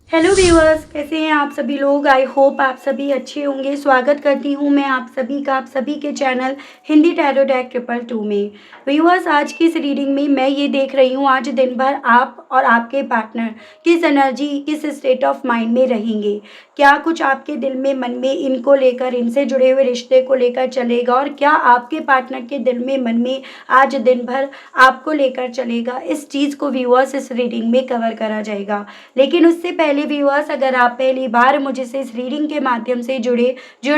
Hello viewers, कैसे हैं आप सभी लोग। आई होप आप सभी अच्छे होंगे। स्वागत करती हूं मैं आप सभी का, आप सभी के चैनल हिंदी टैरो डेक 222 में। व्यूअर्स, आज की इस रीडिंग में मैं ये देख रही हूं आज दिन भर आप और आपके पार्टनर किस एनर्जी, किस स्टेट ऑफ माइंड में रहेंगे। क्या कुछ आपके दिल में, मन में इनको लेकर, इनसे जुड़े हुए रिश्ते को लेकर चलेगा, और क्या आपके पार्टनर के दिल में, मन में आज दिन भर आपको लेकर चलेगा। इस चीज़ को व्यूअर्स इस रीडिंग में कवर करा जाएगा। लेकिन उससे पहले व्यूअर्स, अगर आप पहली बार मुझसे इस रीडिंग के माध्यम से जुड़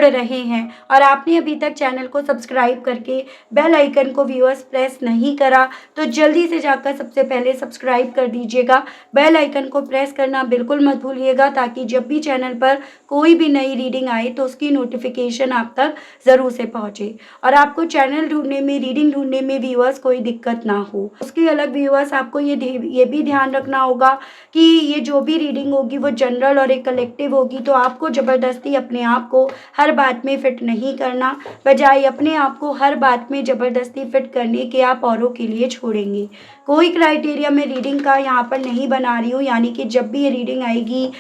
रहे हैं और आपने अभी तक चैनल को सब्सक्राइब करके बेल आइकन को व्यूअर्स प्रेस नहीं करा, तो जल्दी से जाकर सबसे पहले सब्सक्राइब कर दीजिएगा। बेल आइकन को प्रेस करना बिल्कुल मत भूलिएगा, ताकि जब भी चैनल पर कोई भी नई रीडिंग आए तो उसकी नोटिफिकेशन आप तक ज़रूर से पहुंचे और आपको चैनल ढूंढने में, रीडिंग ढूंढने में व्यूअर्स कोई दिक्कत ना हो। उसके अलग व्यूअर्स आपको ये भी ध्यान रखना होगा कि ये जो भी रीडिंग होगी वो जनरल और एक कलेक्टिव होगी, तो आपको ज़बरदस्ती अपने आप को हर बात में फिट नहीं करना, बजाय अपने आप को हर बात में ज़बरदस्ती फिट करने के आप औरों के लिए छोड़ेंगे। कोई क्राइटेरिया मैं रीडिंग का यहाँ पर नहीं बना रही हूँ, यानी कि जब भी ये रीडिंग आएगी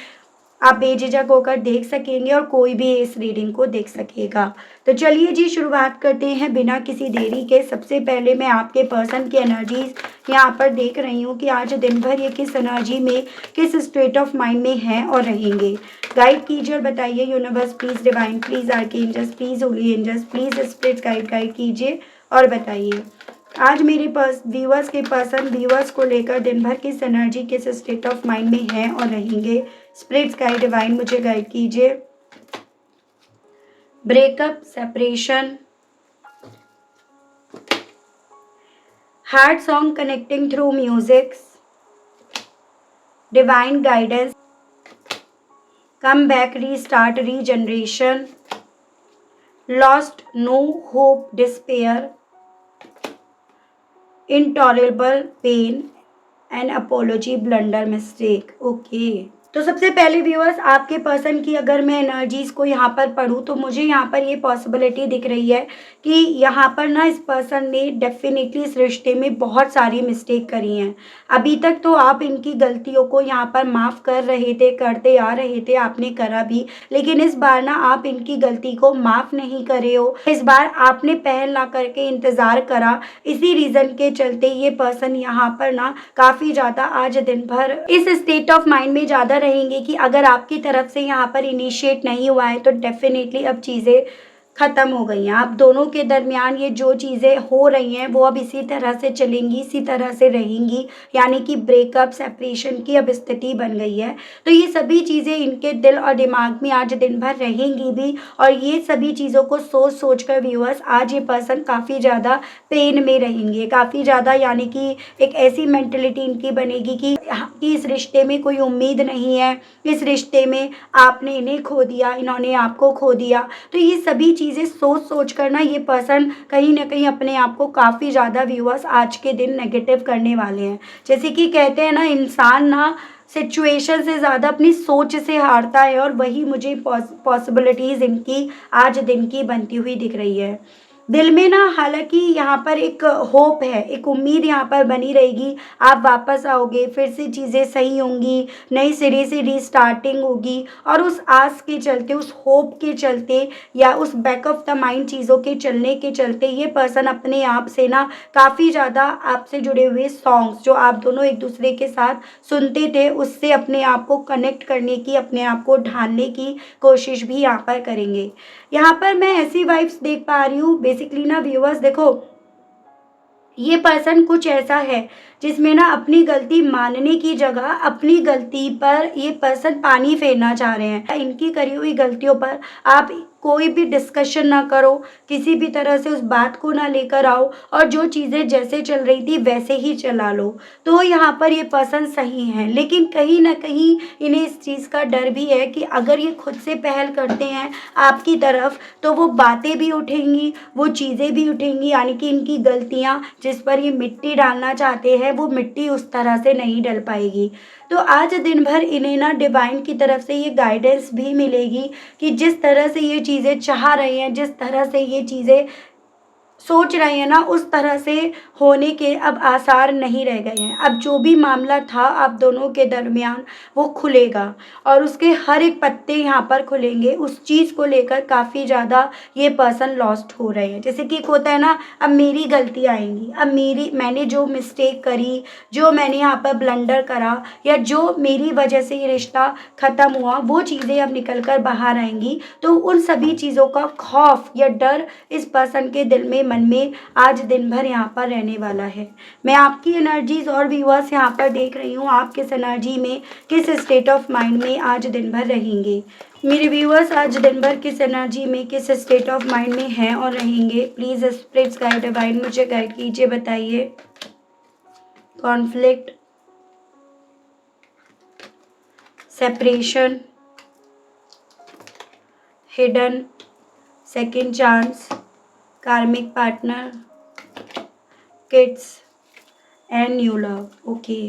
आप बेझिझक होकर देख सकेंगे और कोई भी इस रीडिंग को देख सकेगा। तो चलिए जी, शुरुआत करते हैं बिना किसी देरी के। सबसे पहले मैं आपके पर्सन की एनर्जीज यहाँ पर देख रही हूँ कि आज दिन भर ये किस एनर्जी में, किस स्टेट ऑफ माइंड में हैं और रहेंगे। गाइड कीजिए और बताइए universe, please divine, please archangels, please holy angels, please spirit guide कीजिए और बताइए आज मेरे व्यूअर्स के पर्सन व्यूअर्स को लेकर दिन भर किस एनर्जी, किस स्टेट ऑफ माइंड में हैं और रहेंगे। स्पिरिट्स गाइड डिवाइन मुझे गाइड कीजिए। Breakup, separation, heart song connecting through music, divine guidance, come back, restart, regeneration, lost, no hope, despair, intolerable pain and apology, blunder, mistake। Okay, तो सबसे पहले viewers, आपके पर्सन की अगर मैं एनर्जीज को यहाँ पर पढूं तो मुझे यहाँ पर ये पॉसिबिलिटी दिख रही है कि यहाँ पर ना इस पर्सन ने डेफिनेटली इस रिश्ते में बहुत सारी मिस्टेक करी हैं। अभी तक तो आप इनकी गलतियों को यहाँ पर माफ़ कर रहे थे, करते आ रहे थे, आपने करा भी, लेकिन इस बार ना आप इनकी गलती को माफ़ नहीं करे हो। इस बार आपने पहल ना करके इंतज़ार करा। इसी रीज़न के चलते ये पर्सन यहाँ पर ना काफ़ी ज़्यादा आज दिन भर इस स्टेट ऑफ माइंड में ज़्यादा रहेंगे कि अगर आपकी तरफ से यहाँ पर इनिशिएट नहीं हुआ है तो डेफिनेटली अब चीज़ें ख़त्म हो गई हैं। आप दोनों के दरमियान ये जो चीज़ें हो रही हैं वो अब इसी तरह से चलेंगी, इसी तरह से रहेंगी, यानी कि ब्रेकअप, सेपरेशन की अब स्थिति बन गई है। तो ये सभी चीज़ें इनके दिल और दिमाग में आज दिन भर रहेंगी भी, और ये सभी चीज़ों को सोच सोच कर व्यूअर्स आज ये पर्सन काफ़ी ज़्यादा पेन में रहेंगे, काफ़ी ज़्यादा, यानी कि एक ऐसी मेंटलिटी इनकी बनेगी कि इस रिश्ते में कोई उम्मीद नहीं है, इस रिश्ते में आपने इन्हें खो दिया, इन्होंने आपको खो दिया। तो ये सभी चीज़ें सोच सोच कर ना ये पर्सन कहीं ना कहीं अपने आप को काफ़ी ज़्यादा व्यूअर्स आज के दिन नेगेटिव करने वाले हैं। जैसे कि कहते हैं ना, इंसान ना सिचुएशन से ज़्यादा अपनी सोच से हारता है, और वही मुझे पॉसिबिलिटीज़ इनकी आज दिन की बनती हुई दिख रही है। दिल में ना हालांकि यहाँ पर एक होप है, एक उम्मीद यहाँ पर बनी रहेगी, आप वापस आओगे, फिर से चीज़ें सही होंगी, नई सिरे से रीस्टार्टिंग होगी, और उस आस के चलते, उस होप के चलते, या उस बैक ऑफ द माइंड चीज़ों के चलने के चलते ये पर्सन अपने आप से ना काफ़ी ज़्यादा आपसे जुड़े हुए सॉन्ग्स जो आप दोनों एक दूसरे के साथ सुनते थे उससे अपने आप को कनेक्ट करने की, अपने आप को ढालने की कोशिश भी यहाँ पर करेंगे। यहाँ पर मैं ऐसी वाइब्स देख पा रही हूँ बेसिकली ना व्यूअर्स, देखो ये पर्सन कुछ ऐसा है जिसमें ना अपनी गलती मानने की जगह अपनी गलती पर ये पर्सन पानी फेरना चाह रहे हैं। इनकी करी हुई गलतियों पर आप कोई भी डिस्कशन ना करो, किसी भी तरह से उस बात को ना लेकर आओ, और जो चीज़ें जैसे चल रही थी वैसे ही चला लो। तो यहाँ पर ये पर्सन सही हैं, लेकिन कहीं ना कहीं इन्हें इस चीज़ का डर भी है कि अगर ये खुद से पहल करते हैं आपकी तरफ तो वो बातें भी उठेंगी, वो चीज़ें भी उठेंगी, यानी कि इनकी गलतियाँ जिस पर ये मिट्टी डालना चाहते हैं वो मिट्टी उस तरह से नहीं डल पाएगी। तो आज दिन भर इन्हें ना डिवाइन की तरफ से ये गाइडेंस भी मिलेगी कि जिस तरह से ये चीज़ें चाह रहे हैं, जिस तरह से ये चीज़ें सोच रहे हैं ना, उस तरह से होने के अब आसार नहीं रह गए हैं। अब जो भी मामला था आप दोनों के दरमियान वो खुलेगा और उसके हर एक पत्ते यहाँ पर खुलेंगे। उस चीज़ को लेकर काफ़ी ज़्यादा ये पर्सन लॉस्ट हो रहे हैं। जैसे कि एक होता है ना, अब मेरी गलती आएंगी, अब मैंने जो मिस्टेक करी, जो मैंने यहाँ पर ब्लंडर करा या जो मेरी वजह से ये रिश्ता ख़त्म हुआ, वो चीज़ें अब निकल कर बाहर आएंगी। तो उन सभी चीज़ों का खौफ या डर इस पर्सन के दिल में, मन में आज दिन भर यहाँ पर रहने वाला है। मैं आपकी एनर्जीज और व्यूअर्स यहाँ पर देख रही हूँ, आप किस एनर्जी में, किस स्टेट ऑफ माइंड में आज दिन भर रहेंगे। मेरे व्यूअर्स आज दिन भर किस एनर्जी में, किस स्टेट ऑफ माइंड में हैं और रहेंगे, प्लीज़ स्पिरिट्स गाइड डिवाइन मुझे गाइड कीजिए, बताइए। Conflict, separation, hidden, second chance, karmic partner, kids and new love. Okay,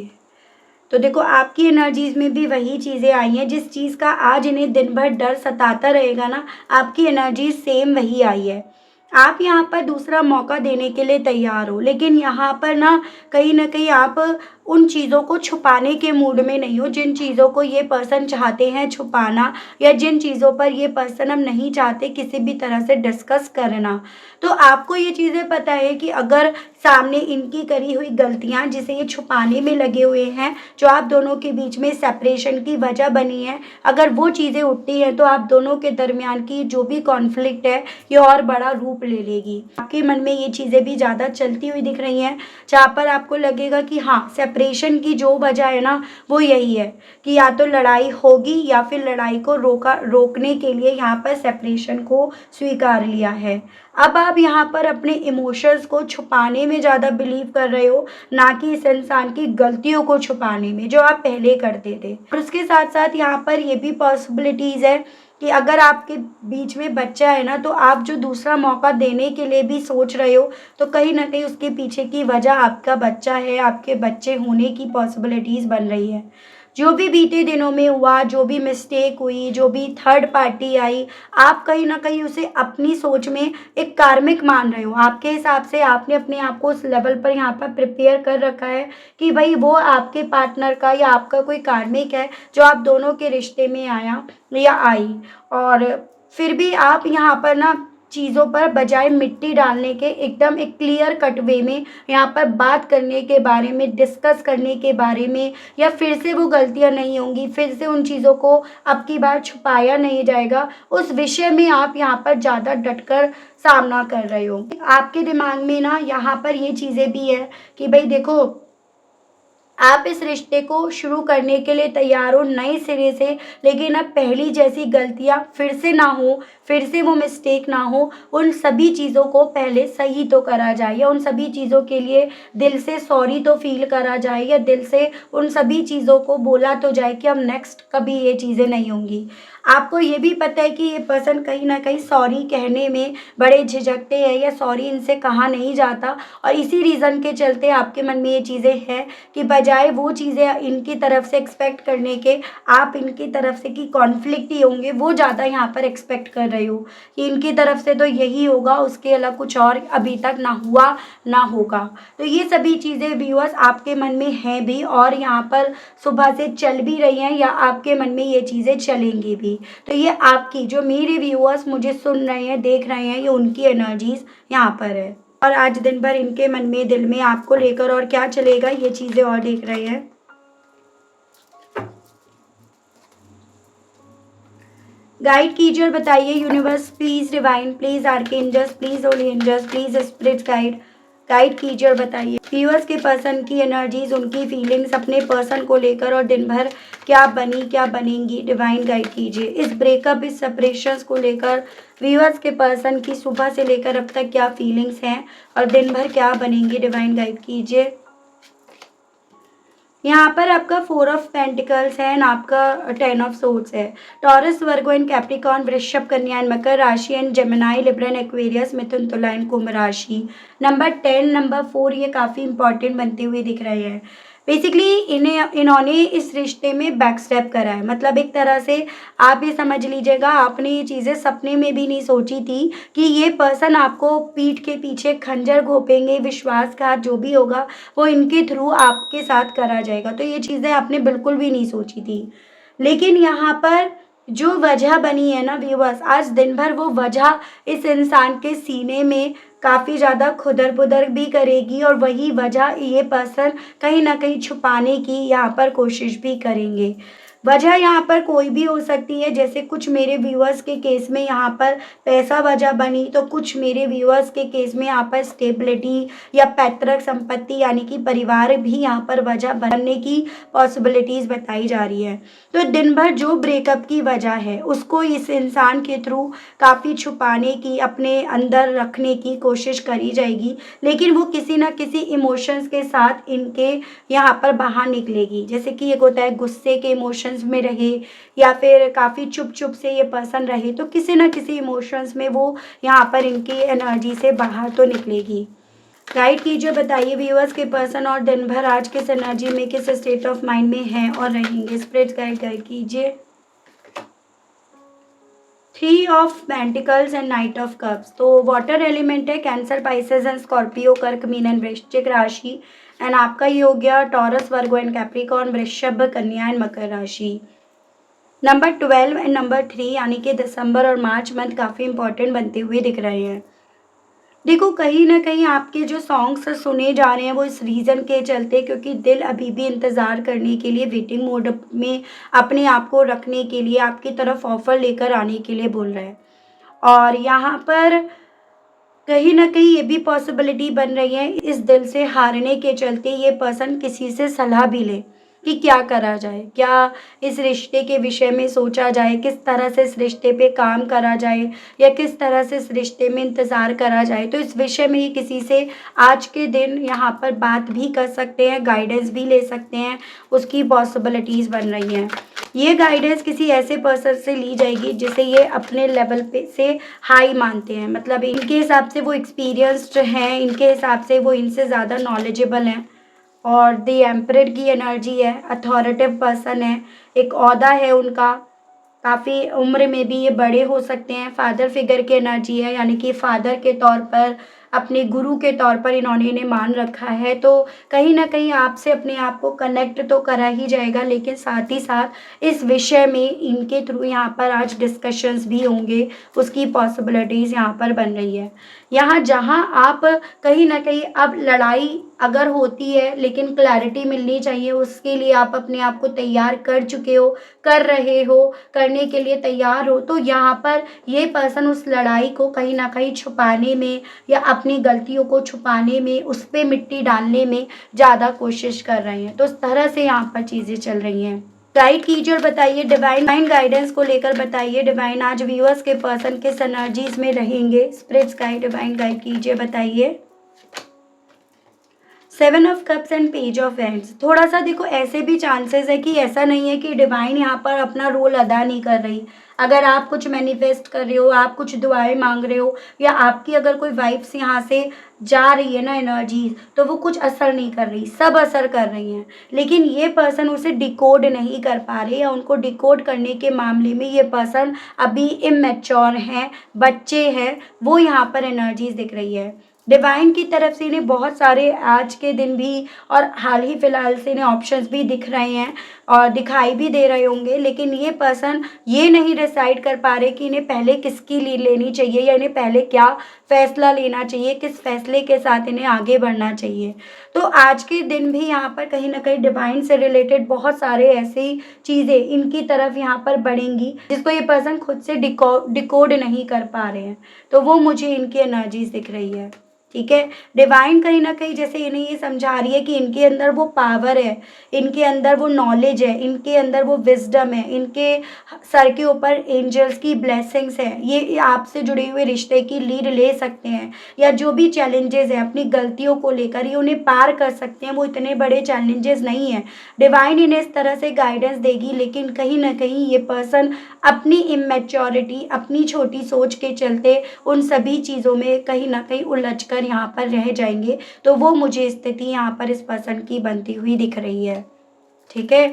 तो देखो आपकी एनर्जीज में भी वही चीज़ें आई हैं। जिस चीज़ का आज इन्हें दिन भर डर सताता रहेगा ना, आपकी एनर्जी सेम वही आई है। आप यहाँ पर दूसरा मौका देने के लिए तैयार हो, लेकिन यहाँ पर ना कहीं आप उन चीज़ों को छुपाने के मूड में नहीं हो जिन चीज़ों को ये पर्सन चाहते हैं छुपाना, या जिन चीज़ों पर ये पर्सन अब नहीं चाहते किसी भी तरह से डिस्कस करना। तो आपको ये चीज़ें पता है कि अगर सामने इनकी करी हुई गलतियाँ जिसे ये छुपाने में लगे हुए हैं, जो आप दोनों के बीच में सेपरेशन की वजह बनी है, अगर वो चीज़ें उठती हैं तो आप दोनों के दरमियान की जो भी कॉन्फ्लिक्ट है ये और बड़ा रूप ले लेगी। आपके मन में ये चीज़ें भी ज़्यादा चलती हुई दिख रही हैं, जहाँ पर आपको लगेगा कि हाँ, सेपरेशन की जो वजह है ना वो यही है कि या तो लड़ाई होगी या फिर लड़ाई को रोकने के लिए यहाँ पर सेपरेशन को स्वीकार लिया है। अब आप यहाँ पर अपने इमोशंस को छुपाने में ज़्यादा बिलीव कर रहे हो, ना कि इस इंसान की गलतियों को छुपाने में जो आप पहले करते थे। और उसके साथ साथ यहाँ पर ये भी पॉसिबिलिटीज़ है कि अगर आपके बीच में बच्चा है ना, तो आप जो दूसरा मौका देने के लिए भी सोच रहे हो, तो कहीं ना कहीं उसके पीछे की वजह आपका बच्चा है, आपके बच्चे होने की पॉसिबिलिटीज़ बन रही है। जो भी बीते दिनों में हुआ, जो भी मिस्टेक हुई, जो भी थर्ड पार्टी आई, आप कहीं ना कहीं उसे अपनी सोच में एक कार्मिक मान रहे हो। आपके हिसाब से आपने अपने आप को उस लेवल पर यहाँ पर प्रिपेयर कर रखा है कि भाई वो आपके पार्टनर का या आपका कोई कार्मिक है जो आप दोनों के रिश्ते में आया या आई। और फिर भी आप यहाँ पर ना चीज़ों पर बजाय मिट्टी डालने के एकदम एक क्लियर कट वे में यहाँ पर बात करने के बारे में, डिस्कस करने के बारे में, या फिर से वो गलतियाँ नहीं होंगी, फिर से उन चीज़ों को अब की बार छुपाया नहीं जाएगा, उस विषय में आप यहाँ पर ज़्यादा डटकर सामना कर रहे हो। आपके दिमाग में ना यहाँ पर ये चीज़ें भी है कि भाई देखो, आप इस रिश्ते को शुरू करने के लिए तैयार हो नए सिरे से, लेकिन अब पहली जैसी गलतियां फिर से ना हो, फिर से वो मिस्टेक ना हो। उन सभी चीज़ों को पहले सही तो करा जाए, या उन सभी चीज़ों के लिए दिल से सॉरी तो फील करा जाए, या दिल से उन सभी चीज़ों को बोला तो जाए कि अब नेक्स्ट कभी ये चीज़ें नहीं होंगी। आपको ये भी पता है कि ये पर्सन कहीं ना कहीं सॉरी कहने में बड़े झिझकते हैं, या सॉरी इनसे कहा नहीं जाता, और इसी रीज़न के चलते आपके मन में ये चीज़ें हैं कि बजाय वो चीज़ें इनकी तरफ से एक्सपेक्ट करने के, आप इनकी तरफ से कि कॉन्फ्लिक्ट ही होंगे वो ज़्यादा यहाँ पर एक्सपेक्ट कर रहे हो कि इनकी तरफ से तो यही होगा, उसके अलावा कुछ और अभी तक ना हुआ ना होगा। तो ये सभी चीज़ें व्यूअर्स आपके मन में हैं भी, और यहाँ पर सुबह से चल भी रही हैं, या आपके मन में ये चीज़ें चलेंगी भी। तो ये आपकी जो मेरे व्यूअर्स मुझे सुन रहे हैं, देख रहे हैं, ये उनकी एनर्जीज यहाँ पर है। और आज दिन भर इनके मन में, दिल में आपको लेकर और क्या चलेगा ये चीज़ें और देख रहे हैं। गाइड कीजिए और बताइए universe, please divine, please archangels, please holy angels, please spirits guide कीजिए और बताइए व्यूअर्स के पर्सन की एनर्जीज, उनकी फीलिंग्स अपने पर्सन को लेकर और दिन भर क्या बनी क्या बनेंगी। डिवाइन गाइड कीजिए इस ब्रेकअप, इस सेपरेशंस को लेकर व्यूअर्स के पर्सन की सुबह से लेकर अब तक क्या फीलिंग्स हैं और दिन भर क्या बनेंगी। डिवाइन गाइड कीजिए। यहाँ पर आपका 4 ऑफ पेंटिकल्स है एंड आपका 10 ऑफ सोर्ड्स है। टॉरस, वर्गो एंड कैप्रिकॉर्न, वृषभ, कन्या एंड मकर राशि and Gemini, Libra and Aquarius, मिथुन, तुला एंड कुंभ राशि। नंबर 10, नंबर 4 ये काफ़ी इंपॉर्टेंट बनते हुए दिख रहे हैं। बेसिकली इन्होंने इस रिश्ते में बैकस्टेप करा है। मतलब एक तरह से आप ये समझ लीजिएगा, आपने ये चीज़ें सपने में भी नहीं सोची थी कि ये पर्सन आपको पीठ के पीछे खंजर घोंपेंगे, विश्वासघात जो भी होगा वो इनके थ्रू आपके साथ करा जाएगा। तो ये चीज़ें आपने बिल्कुल भी नहीं सोची थी। लेकिन यहाँ पर जो वजह बनी है ना व्यूअर्स, आज दिन भर वो वजह इस इंसान के सीने में काफ़ी ज़्यादा खुदर-बुदर भी करेगी, और वही वजह ये पर्सन कहीं न कहीं छुपाने की यहाँ पर कोशिश भी करेंगे। वजह यहाँ पर कोई भी हो सकती है, जैसे कुछ मेरे व्यूअर्स के केस में यहाँ पर पैसा वजह बनी, तो कुछ मेरे व्यूअर्स के केस में यहाँ पर स्टेबिलिटी या पैतृक संपत्ति यानी कि परिवार भी यहाँ पर वजह बनने की पॉसिबिलिटीज़ बताई जा रही है। तो दिन भर जो ब्रेकअप की वजह है उसको इस इंसान के थ्रू काफ़ी छुपाने की, अपने अंदर रखने की कोशिश करी जाएगी, लेकिन वो किसी न किसी इमोशंस के साथ इनके यहाँ पर बाहर निकलेगी। जैसे कि एक होता है गुस्से के इमोशंस में रहे, या फिर काफ़ी चुप-चुप से ये पर्सन रहे, तो किसी न किसी इमोशंस में वो यहाँ पर इनकी एनर्जी से बाहर तो निकलेगी। गाइड कीजिए, बताइए व्यूअर्स के पर्सन और दिन भर आज किस एनर्जी में, किस स्टेट ऑफ माइंड में हैं और रहेंगे। स्पिरिट गाइड कीजिए। 3 of pentacles and night of cups. तो वाटर एलिमेंट है, कैंसर, पाइसेस एंड स्कॉर्पियो, कर्क, मीन एंड वृश्चिक राशि। एंड आपका ये हो गया टॉरस, वर्गो एंड कैप्रिकॉर्न, वृषभ, कन्या एंड मकर राशि। नंबर 12 एंड नंबर 3 यानी कि दिसंबर और मार्च मंथ काफ़ी इंपॉर्टेंट बनते हुए दिख रहे हैं। देखो, कहीं न कहीं आपके जो सॉन्ग्स सुने जा रहे हैं वो इस रीज़न के चलते, क्योंकि दिल अभी भी इंतज़ार करने के लिए, वेटिंग मोड में अपने आप को रखने के लिए, आपकी तरफ ऑफ़र लेकर आने के लिए बोल रहा है। और यहाँ पर कहीं न कहीं ये भी पॉसिबिलिटी बन रही है, इस दिल से हारने के चलते ये पर्सन किसी से सलाह भी ले कि क्या करा जाए, क्या इस रिश्ते के विषय में सोचा जाए, किस तरह से इस रिश्ते पे काम करा जाए, या किस तरह से इस रिश्ते में इंतज़ार करा जाए। तो इस विषय में ये किसी से आज के दिन यहाँ पर बात भी कर सकते हैं, गाइडेंस भी ले सकते हैं, उसकी पॉसिबिलिटीज़ बन रही हैं। ये गाइडेंस किसी ऐसे पर्सन से ली जाएगी जिसे ये अपने लेवल पे से हाई मानते हैं, मतलब इनके हिसाब से वो एक्सपीरियंस्ड हैं, इनके हिसाब से वो इनसे ज़्यादा नॉलेजेबल हैं। और द एम्परर की एनर्जी है, अथॉरिटिव पर्सन है, एक ओहदा है उनका, काफ़ी उम्र में भी ये बड़े हो सकते हैं। फादर फिगर की एनर्जी है, यानी कि फादर के तौर पर, अपने गुरु के तौर पर इन्हें मान रखा है। तो कहीं न कहीं आपसे अपने आप को कनेक्ट तो करा ही जाएगा, लेकिन साथ ही साथ इस विषय में इनके थ्रू यहाँ पर आज डिस्कशंस भी होंगे, उसकी पॉसिबिलिटीज़ यहाँ पर बन रही है। यहाँ जहाँ आप कहीं न कहीं अब लड़ाई अगर होती है, लेकिन क्लैरिटी मिलनी चाहिए, उसके लिए आप अपने आप को तैयार कर चुके हो, कर रहे हो, करने के लिए तैयार हो, तो यहाँ पर ये पर्सन उस लड़ाई को कहीं न कहीं छुपाने में, या अपनी गलतियों को छुपाने में, उस पे मिट्टी डालने में ज़्यादा कोशिश कर रहे हैं। तो इस तरह से यहाँ पर चीज़ें चल रही हैं। गाइड कीजिए और बताइए, डिवाइन गाइडेंस को लेकर बताइए, डिवाइन आज व्यूअर्स के पर्सन किस एनर्जीज में रहेंगे। स्पिरिट्स गाइड, डिवाइन गाइड कीजिए, बताइए। 7 of cups and page of hands. थोड़ा सा देखो, ऐसे भी चांसेस है कि ऐसा नहीं है कि डिवाइन यहाँ पर अपना रोल अदा नहीं कर रही। अगर आप कुछ मैनिफेस्ट कर रहे हो, आप कुछ दुआएं मांग रहे हो, या आपकी अगर कोई वाइब्स यहाँ से जा रही है ना एनर्जीज, तो वो कुछ असर नहीं कर रही, सब असर कर रही हैं। लेकिन ये पर्सन उसे डिकोड नहीं कर पा रहे, या उनको डिकोड करने के मामले में ये पर्सन अभी इमैच्योर हैं, बच्चे हैं, वो यहाँ पर एनर्जीज दिख रही है। डिवाइन की तरफ से इन्हें बहुत सारे आज के दिन भी और हाल ही फिलहाल से इन्हें ऑप्शंस भी दिख रहे हैं, और दिखाई भी दे रहे होंगे, लेकिन ये पर्सन ये नहीं डिसाइड कर पा रहे कि इन्हें पहले किसकी लीड लेनी चाहिए, या इन्हें पहले क्या फैसला लेना चाहिए, किस फैसले के साथ इन्हें आगे बढ़ना चाहिए। तो आज के दिन भी यहाँ पर कहीं ना कहीं डिवाइन से रिलेटेड बहुत सारे ऐसी चीज़ें इनकी तरफ यहाँ पर बढ़ेंगी, जिसको ये पर्सन खुद से डिकोड नहीं कर पा रहे हैं। तो वो मुझे इनकी एनर्जीज दिख रही है। ठीक है, डिवाइन कहीं ना कहीं जैसे इन्हें ये समझा रही है कि इनके अंदर वो पावर है, इनके अंदर वो नॉलेज है, इनके अंदर वो विजडम है, इनके सर के ऊपर एंजल्स की ब्लेसिंग्स है, ये आपसे जुड़े हुए रिश्ते की लीड ले सकते हैं, या जो भी चैलेंजेस हैं अपनी गलतियों को लेकर ये उन्हें पार कर सकते हैं। वो इतने बड़े चैलेंजेस नहीं हैं, डिवाइन इन्हें इस तरह से गाइडेंस देगी, लेकिन कहीं ना कहीं ये पर्सन अपनी इमेच्योरिटी, अपनी छोटी सोच के चलते उन सभी चीज़ों में कहीं ना कहीं उलझ कर अगर यहाँ पर रह जाएंगे तो वो मुझे स्थिति यहाँ पर इस पर्सन की बनती हुई दिख रही है। ठीक है,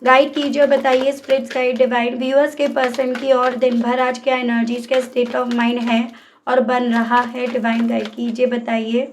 गाइड कीजिए और बताइए स्पिरिट्स गाइड डिवाइन व्यूअर्स के पर्सन की और दिन भर आज क्या एनर्जीज क्या स्टेट ऑफ माइंड है और बन रहा है। डिवाइन गाइड कीजिए, बताइए।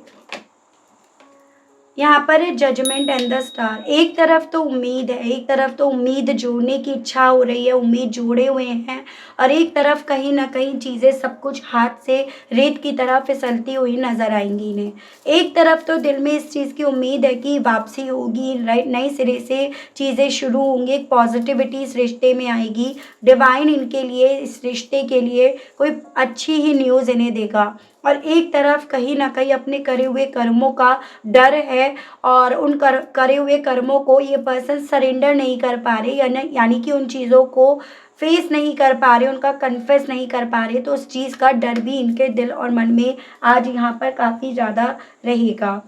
यहाँ पर है जजमेंट एंड द स्टार। एक तरफ तो उम्मीद है, एक तरफ तो उम्मीद जोड़ने की इच्छा हो रही है, उम्मीद जोड़े हुए हैं, और एक तरफ कहीं ना कहीं चीज़ें सब कुछ हाथ से रेत की तरह फिसलती हुई नजर आएंगी इन्हें। एक तरफ तो दिल में इस चीज़ की उम्मीद है कि वापसी होगी, नए सिरे से चीज़ें शुरू होंगी, एक पॉजिटिविटी इस रिश्ते में आएगी। डिवाइन इनके लिए, इस रिश्ते के लिए कोई अच्छी ही न्यूज़ इन्हें देगा। और एक तरफ कहीं ना कहीं अपने करे हुए कर्मों का डर है, और उन करे हुए कर्मों को ये पर्सन सरेंडर नहीं कर पा रहे, यानी कि उन चीज़ों को फेस नहीं कर पा रहे, उनका कन्फेस नहीं कर पा रहे, तो उस चीज़ का डर भी इनके दिल और मन में आज यहाँ पर काफ़ी ज़्यादा रहेगा।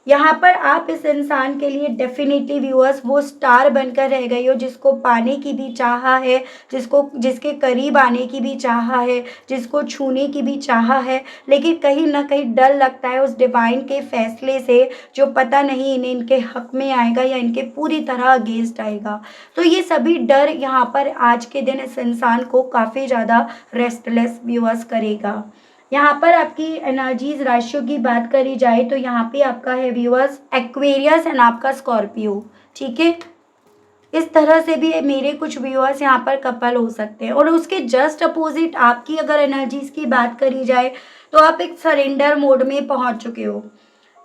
यहाँ पर आप इस इंसान के लिए डेफिनेटली व्यूअर्स वो स्टार बनकर रह गई हो जिसको पाने की भी चाह है, जिसके करीब आने की भी चाह है, जिसको छूने की भी चाह है, लेकिन कहीं ना कहीं डर लगता है उस डिवाइन के फैसले से, जो पता नहीं इन्हें इनके हक में आएगा या इनके पूरी तरह अगेंस्ट आएगा। तो ये सभी डर यहाँ पर आज के दिन इस इंसान को काफ़ी ज़्यादा रेस्टलेस व्यूअर्स करेगा। यहाँ पर आपकी एनर्जीज राशियों की बात करी जाए तो यहाँ पे आपका है व्यूअर्स एक्वेरियस एंड आपका स्कॉर्पियो। ठीक है, इस तरह से भी मेरे कुछ व्यूअर्स यहाँ पर कपल हो सकते हैं। और उसके जस्ट अपोजिट आपकी अगर एनर्जीज की बात करी जाए तो आप एक सरेंडर मोड में पहुँच चुके हो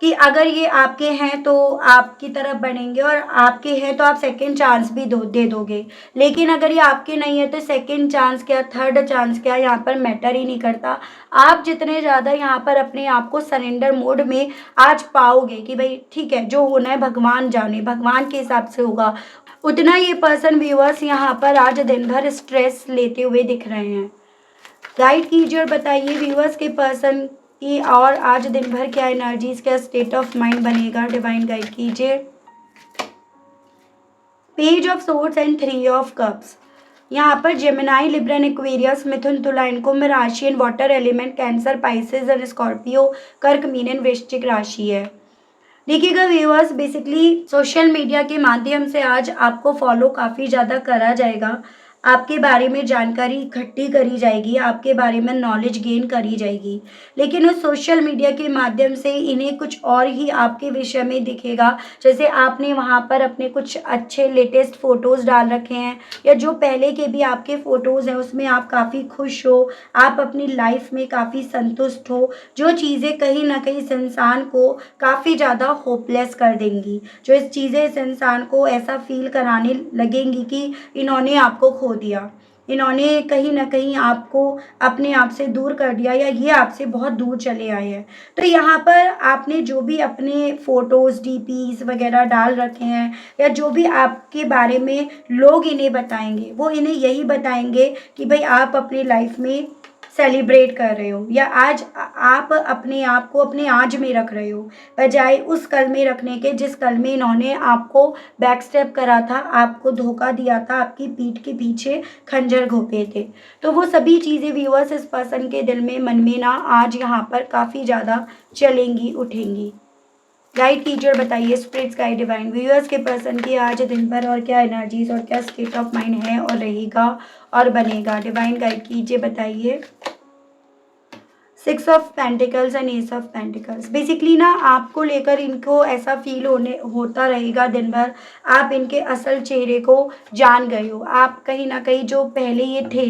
कि अगर ये आपके हैं तो आपकी तरफ बनेंगे, और आपके हैं तो आप सेकंड चांस भी दे दोगे। लेकिन अगर ये आपके नहीं है तो सेकंड चांस क्या, थर्ड चांस क्या, यहाँ पर मैटर ही नहीं करता। आप जितने ज़्यादा यहाँ पर अपने आप को सरेंडर मोड में आज पाओगे कि भाई ठीक है, जो होना है भगवान जाने, भगवान के हिसाब से होगा, उतना ये पर्सन व्यूअर्स यहाँ पर आज दिन भर स्ट्रेस लेते हुए दिख रहे हैं। गाइड कीजिए और बताइए व्यूअर्स के पर्सन की और आज दिन भर क्या एनर्जीज क्या स्टेट ऑफ माइंड बनेगा। डिवाइन गाइड कीजिए। Page of swords and 3 of cups. यहाँ पर जेमिनाई, लिब्रन, एक्वेरियस, मिथुन, तुला, कुंभ राशि and water element, cancer, Pisces and Scorpio, कर्क, मीन एंड वृश्चिक राशि है। देखिएगा व्यूअर्स, बेसिकली सोशल मीडिया के माध्यम से आज आपको फॉलो काफ़ी ज़्यादा करा जाएगा, आपके बारे में जानकारी इकट्ठी करी जाएगी, आपके बारे में नॉलेज गेन करी जाएगी, लेकिन उस सोशल मीडिया के माध्यम से इन्हें कुछ और ही आपके विषय में दिखेगा। जैसे आपने वहाँ पर अपने कुछ अच्छे लेटेस्ट फ़ोटोज़ डाल रखे हैं, या जो पहले के भी आपके फ़ोटोज़ हैं उसमें आप काफ़ी खुश हो, आप अपनी लाइफ में काफ़ी संतुष्ट हो, जो चीज़ें कहीं ना कहीं इस इंसान को काफ़ी ज़्यादा होपलेस कर देंगी, जो इस चीज़ें इस इंसान को ऐसा फील कराने लगेंगी कि इन्होंने आपको खो दिया, इन्होंने कहीं ना कहीं आपको अपने आप से दूर कर दिया, या ये आपसे बहुत दूर चले आए हैं। तो यहाँ पर आपने जो भी अपने फ़ोटोज़, डीपीज़ वगैरह डाल रखे हैं, या जो भी आपके बारे में लोग इन्हें बताएंगे, वो इन्हें यही बताएंगे कि भाई आप अपनी लाइफ में सेलिब्रेट कर रहे हो, या आज आप अपने आप को अपने आज में रख रहे हो, बजाय उस कल में रखने के जिस कल में इन्होंने आपको बैक स्टेप करा था, आपको धोखा दिया था, आपकी पीठ के पीछे खंजर घोंपे थे। तो वो सभी चीज़ें व्यूअर्स इस पर्सन के दिल में, मन में ना आज यहाँ पर काफ़ी ज़्यादा चलेंगी, उठेंगी। गाइड कीजिए और बताइए स्पिरिट्स गाइड डिवाइन व्यूअर्स के पर्सन की आज दिन भर और क्या एनर्जीज और क्या स्टेट ऑफ माइंड है और रहेगा और बनेगा। डिवाइन गाइड कीजिए, बताइए। 6 of pentacles and S of pentacles. Basically ना आपको लेकर इनको ऐसा फील होता रहेगा दिन भर, आप इनके असल चेहरे को जान गए हो। आप कहीं ना कहीं जो पहले ये थे,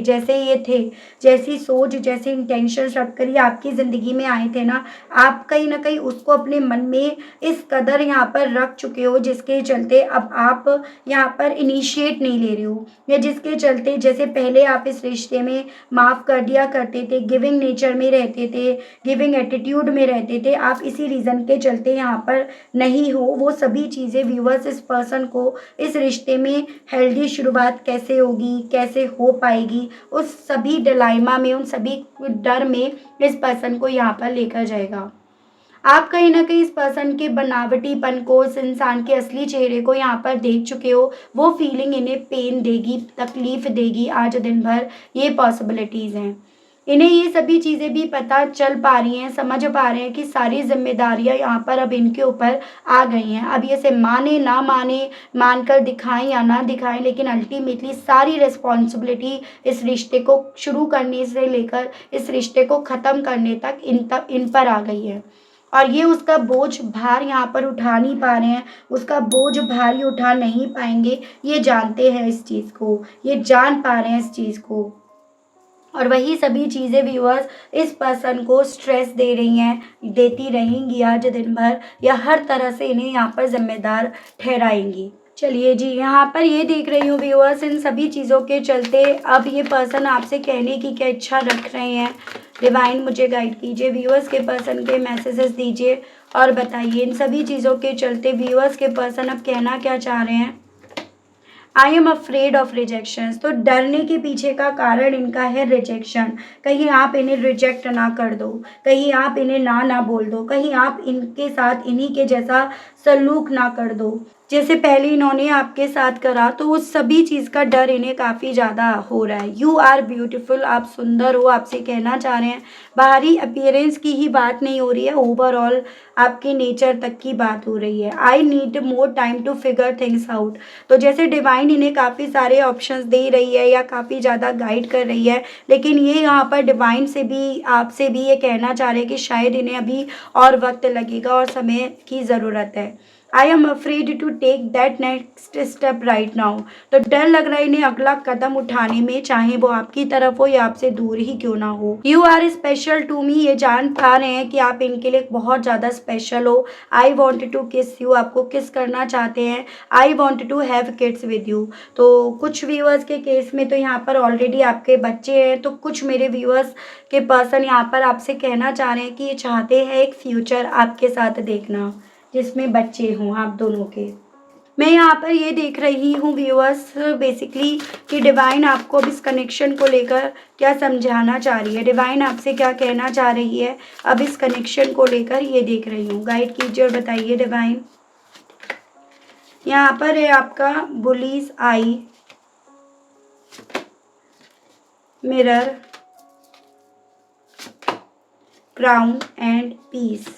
जैसी सोच, जैसे इंटेंशंस रखकर ये आपकी ज़िंदगी में आए थे ना, आप कहीं ना कहीं उसको अपने मन में इस कदर यहाँ पर रख चुके हो, जिसके चलते अब आप यहाँ पर इनिशिएट नहीं ले रहे हो, या जिसके चलते जैसे पहले आप इस रिश्ते में माफ़ कर दिया करते थे, गिविंग नेचर में रहते थे, गिविंग एटीट्यूड में रहते थे, आप इसी रीज़न के चलते यहाँ पर नहीं हो। वो सभी चीज़ें व्यूअर्स इस पर्सन को इस रिश्ते में हेल्दी शुरुआत कैसे होगी, कैसे हो पाएगी, उस सभी डिलाइमा में, उन सभी डर में इस पर्सन को यहाँ पर लेकर जाएगा। आप कहीं ना कहीं इस पर्सन के बनावटीपन को, इस इंसान के असली चेहरे को यहाँ पर देख चुके हो। वो फीलिंग इन्हें पेन देगी, तकलीफ देगी आज दिन भर, ये पॉसिबिलिटीज़ हैं। इन्हें ये सभी चीज़ें भी पता चल पा रही हैं, समझ पा रहे हैं कि सारी ज़िम्मेदारियाँ यहाँ पर अब इनके ऊपर आ गई हैं। अब ये इसे माने ना माने, मानकर दिखाएँ या ना दिखाएँ, लेकिन अल्टीमेटली सारी रिस्पॉन्सिबिलिटी इस रिश्ते को शुरू करने से लेकर इस रिश्ते को ख़त्म करने तक इन पर आ गई है। और ये उसका बोझ भार यहाँ पर उठा नहीं पा रहे हैं, उसका बोझ भारी उठा नहीं पाएँगे, ये जानते हैं इस चीज़ को, ये जान पा रहे हैं इस चीज़ को। और वही सभी चीज़ें व्यूअर्स इस पर्सन को स्ट्रेस दे रही हैं, देती रहेंगी आज दिन भर, या हर तरह से इन्हें यहाँ पर ज़िम्मेदार ठहराएँगी। चलिए जी, यहाँ पर ये देख रही हूँ व्यूअर्स, इन सभी चीज़ों के चलते अब ये पर्सन आपसे कहने की क्या इच्छा रख रहे हैं, डिवाइन मुझे गाइड कीजिए। व्यूअर्स के पर्सन के मैसेजेस दीजिए और बताइए, इन सभी चीज़ों के चलते व्यूअर्स के पर्सन अब कहना क्या चाह रहे हैं। आई एम अफ्रेड ऑफ रिजेक्शंस, तो डरने के पीछे का कारण इनका है रिजेक्शन। कहीं आप इन्हें रिजेक्ट ना कर दो, कहीं आप इन्हें ना बोल दो, कहीं आप इनके साथ इन्हीं के जैसा सलूक ना कर दो जैसे पहले इन्होंने आपके साथ करा, तो उस सभी चीज़ का डर इन्हें काफ़ी ज़्यादा हो रहा है। यू आर ब्यूटीफुल, आप सुंदर हो, आपसे कहना चाह रहे हैं। बाहरी अपीयरेंस की ही बात नहीं हो रही है, ओवरऑल आपके नेचर तक की बात हो रही है। I need more time to figure things out, तो जैसे डिवाइन इन्हें काफ़ी सारे ऑप्शंस दे रही है या काफ़ी ज़्यादा गाइड कर रही है, लेकिन ये यहाँ पर डिवाइन से भी आपसे भी ये कहना चाह रहे हैं कि शायद इन्हें अभी और वक्त लगेगा और समय की ज़रूरत है। I am afraid to take that next step right now, तो डर लग रहा है इन्हें अगला कदम उठाने में, चाहे वो आपकी तरफ हो या आपसे दूर ही क्यों ना हो। You are special to me, ये जान पा रहे हैं कि आप इनके लिए बहुत ज़्यादा स्पेशल हो। I want to kiss you, आपको किस करना चाहते हैं। I want to have kids with you, तो कुछ व्यूअर्स के केस में तो यहाँ पर ऑलरेडी आपके बच्चे हैं, तो कुछ मेरे व्यूअर्स के पर्सन यहाँ पर आपसे कहना चाह रहे हैं कि ये चाहते हैं एक फ्यूचर आपके साथ देखना जिसमें बच्चे हों आप दोनों के। मैं यहाँ पर ये देख रही हूँ व्यूअर्स बेसिकली कि डिवाइन आपको अब इस कनेक्शन को लेकर क्या समझाना चाह रही है, डिवाइन आपसे क्या कहना चाह रही है अब इस कनेक्शन को लेकर, ये देख रही हूँ। गाइड कीजिए और बताइए डिवाइन। यहाँ पर है आपका bull's eye, mirror, crown and peace.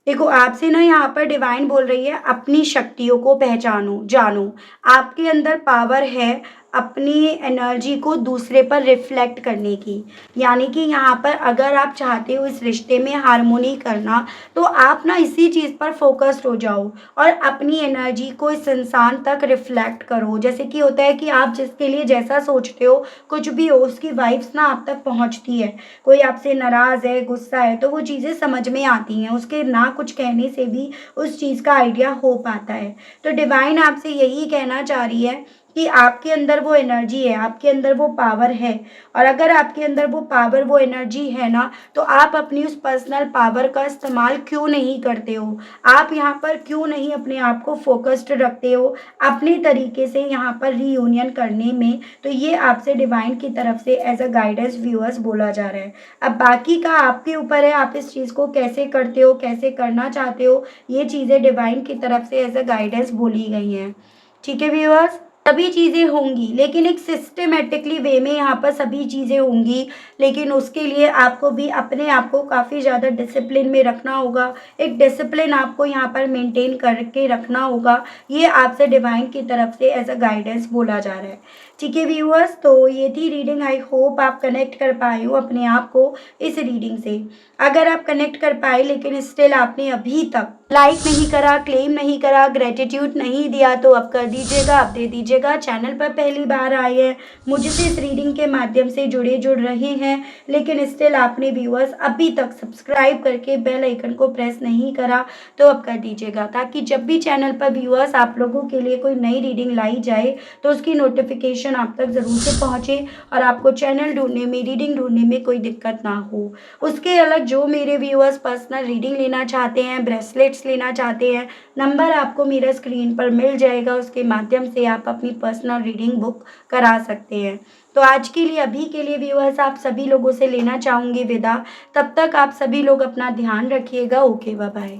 देखो आपसे ना यहाँ पर डिवाइन बोल रही है अपनी शक्तियों को पहचानो, जानो। आपके अंदर पावर है अपनी एनर्जी को दूसरे पर रिफ्लेक्ट करने की, यानी कि यहाँ पर अगर आप चाहते हो इस रिश्ते में हार्मोनी करना, तो आप ना इसी चीज़ पर फोकस्ड हो जाओ और अपनी एनर्जी को इस इंसान तक रिफ्लेक्ट करो। जैसे कि होता है कि आप जिसके लिए जैसा सोचते हो, कुछ भी हो, उसकी वाइब्स ना आप तक पहुँचती है। कोई आपसे नाराज़ है, गुस्सा है, तो वो चीज़ें समझ में आती हैं, उसके ना कुछ कहने से भी उस चीज़ का आइडिया हो पाता है। तो डिवाइन आपसे यही कहना चाह रही है कि आपके अंदर वो एनर्जी है, आपके अंदर वो पावर है, और अगर आपके अंदर वो पावर, वो एनर्जी है ना, तो आप अपनी उस पर्सनल पावर का इस्तेमाल क्यों नहीं करते हो? आप यहाँ पर क्यों नहीं अपने आप को फोकस्ड रखते हो अपने तरीके से यहाँ पर रीयूनियन करने में? तो ये आपसे डिवाइन की तरफ से एज अ गाइडेंस व्यूअर्स बोला जा रहा है। अब बाकी का आपके ऊपर है, आप इस चीज़ को कैसे करते हो, कैसे करना चाहते हो, ये चीज़ें डिवाइन की तरफ से एज अ गाइडेंस बोली गई हैं। ठीक है व्यूअर्स, सभी चीज़ें होंगी लेकिन एक सिस्टमेटिकली वे में यहाँ पर सभी चीज़ें होंगी, लेकिन उसके लिए आपको भी अपने आप को काफ़ी ज़्यादा डिसिप्लिन में रखना होगा। एक डिसिप्लिन आपको यहाँ पर मेंटेन करके रखना होगा, ये आपसे डिवाइन की तरफ से एज अ गाइडेंस बोला जा रहा है। ठीक है व्यूअर्स, तो ये थी रीडिंग। आई होप आप कनेक्ट कर पाए हो अपने आप को इस रीडिंग से। अगर आप कनेक्ट कर पाए लेकिन स्टिल आपने अभी तक लाइक नहीं करा, क्लेम नहीं करा, ग्रेटिट्यूड नहीं दिया, तो अब कर दीजिएगा, आप दे दीजिएगा। चैनल पर पहली बार आए हैं, मुझसे इस रीडिंग के माध्यम से जुड़ रहे हैं, लेकिन स्टिल आपने व्यूअर्स अभी तक सब्सक्राइब करके बेल आइकन को प्रेस नहीं करा, तो अब कर दीजिएगा, ताकि जब भी चैनल पर व्यूअर्स आप लोगों के लिए कोई नई रीडिंग लाई जाए तो उसकी नोटिफिकेशन आप तक ज़रूर से पहुँचे और आपको चैनल ढूंढने में, रीडिंग ढूंढने में कोई दिक्कत ना हो। उसके अलग जो मेरे व्यूअर्स पर्सनल रीडिंग लेना चाहते हैं, ब्रेसलेट्स लेना चाहते हैं, नंबर आपको मेरा स्क्रीन पर मिल जाएगा, उसके माध्यम से आप अपनी पर्सनल रीडिंग बुक करा सकते हैं। तो आज के लिए, अभी के लिए व्यूअर्स आप सभी लोगों से लेना चाहूँगी विदा। तब तक आप सभी लोग अपना ध्यान रखिएगा। Okay, bye bye.